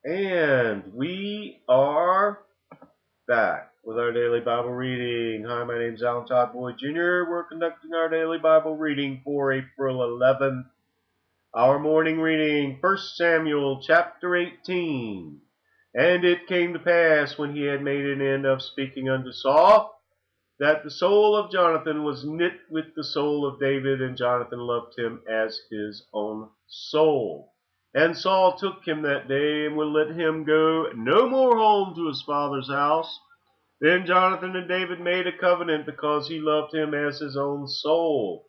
And we are back with our daily Bible reading. Hi, my name is Alan Todd Boyd Jr. We're conducting our daily Bible reading for April 11th. Our morning reading, 1 Samuel chapter 18. And it came to pass, when he had made an end of speaking unto Saul, that the soul of Jonathan was knit with the soul of David, and Jonathan loved him as his own soul. And Saul took him that day, and would let him go no more home to his father's house. Then Jonathan and David made a covenant, because he loved him as his own soul.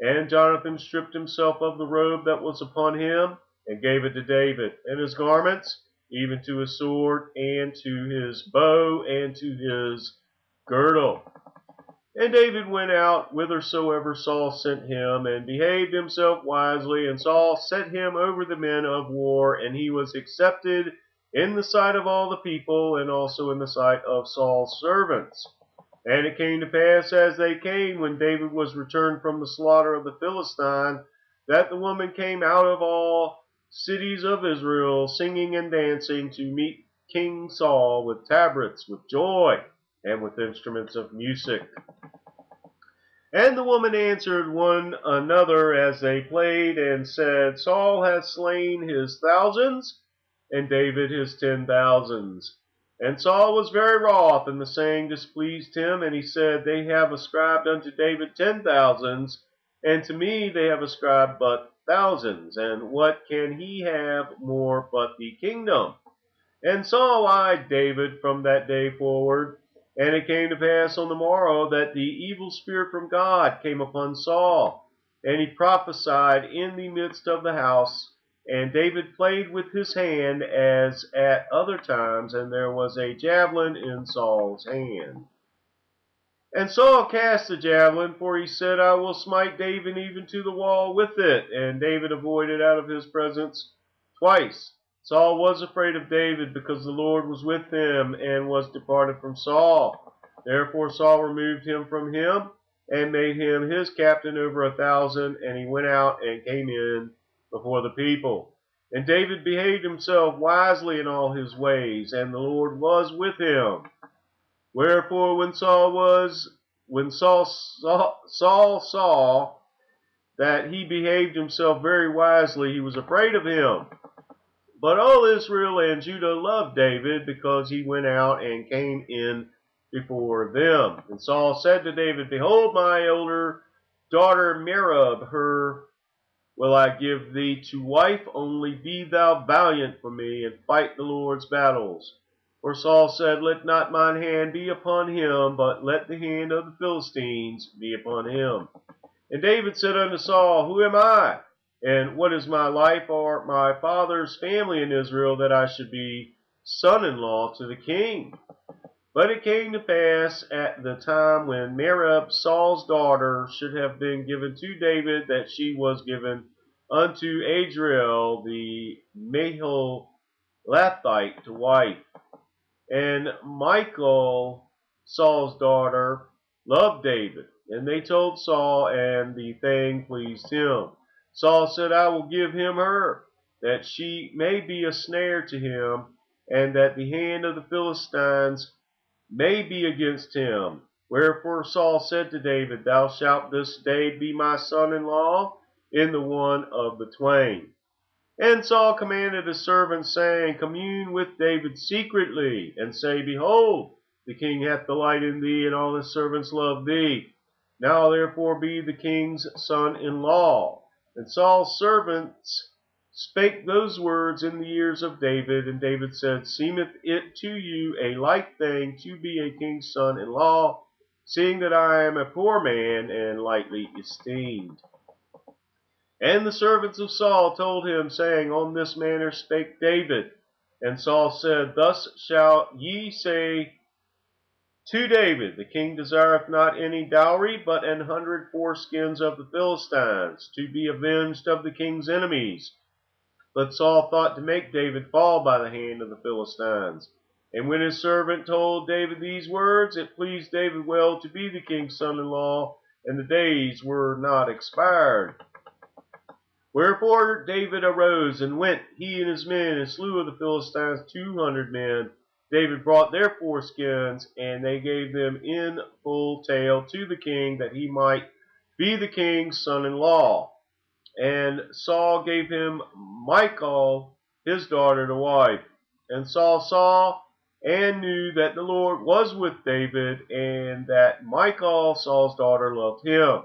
And Jonathan stripped himself of the robe that was upon him, and gave it to David, and his garments, even to his sword, and to his bow, and to his girdle. And David went out whithersoever Saul sent him, and behaved himself wisely. And Saul set him over the men of war, and he was accepted in the sight of all the people, and also in the sight of Saul's servants. And it came to pass, as they came, when David was returned from the slaughter of the Philistine, that the woman came out of all cities of Israel, singing and dancing, to meet King Saul with tabrets, with joy, and with instruments of music. And the woman answered one another as they played, and said, Saul hath slain his thousands, and David his 10,000s. And Saul was very wroth, and the saying displeased him, and he said, They have ascribed unto David 10,000s, and to me they have ascribed but thousands, and what can he have more but the kingdom? And Saul eyed David from that day forward. And it came to pass on the morrow that the evil spirit from God came upon Saul, and he prophesied in the midst of the house. And David played with his hand as at other times, and there was a javelin in Saul's hand. And Saul cast the javelin, for he said, I will smite David even to the wall with it. And David avoided out of his presence twice. Saul was afraid of David, because the Lord was with him, and was departed from Saul. Therefore Saul removed him from him, and made him his captain over 1,000, and he went out and came in before the people. And David behaved himself wisely in all his ways, and the Lord was with him. Wherefore when Saul saw that he behaved himself very wisely, he was afraid of him. But all Israel and Judah loved David, because he went out and came in before them. And Saul said to David, Behold, my elder daughter Merab, her will I give thee to wife, only be thou valiant for me, and fight the Lord's battles. For Saul said, Let not mine hand be upon him, but let the hand of the Philistines be upon him. And David said unto Saul, Who am I? And what is my life or my father's family in Israel, that I should be son-in-law to the king? But it came to pass at the time when Merab, Saul's daughter, should have been given to David, that she was given unto Adriel the Maholathite to wife. And Michal, Saul's daughter, loved David. And they told Saul, and the thing pleased him. Saul said, I will give him her, that she may be a snare to him, and that the hand of the Philistines may be against him. Wherefore Saul said to David, Thou shalt this day be my son-in-law in the one of the twain. And Saul commanded his servants, saying, Commune with David secretly, and say, Behold, the king hath delight in thee, and all his servants love thee. Now therefore be the king's son-in-law. And Saul's servants spake those words in the ears of David. And David said, Seemeth it to you a light thing to be a king's son-in-law, seeing that I am a poor man, and lightly esteemed? And the servants of Saul told him, saying, On this manner spake David. And Saul said, Thus shall ye say to David, The king desireth not any dowry, but 100 foreskins of the Philistines, to be avenged of the king's enemies. But Saul thought to make David fall by the hand of the Philistines. And when his servant told David these words, it pleased David well to be the king's son-in-law, and the days were not expired. Wherefore David arose and went, he and his men, and slew of the Philistines 200 men. David brought their foreskins, and they gave them in full tale to the king, that he might be the king's son-in-law. And Saul gave him Michal, his daughter, to wife. And Saul saw and knew that the Lord was with David, and that Michal, Saul's daughter, loved him.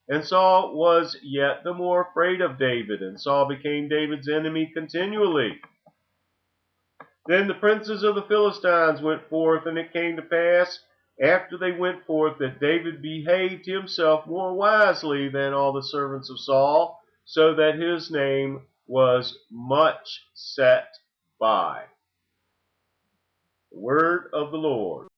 And Saul was yet the more afraid of David, and Saul became David's enemy continually. Then the princes of the Philistines went forth, and it came to pass, after they went forth, that David behaved himself more wisely than all the servants of Saul, so that his name was much set by. The word of the Lord.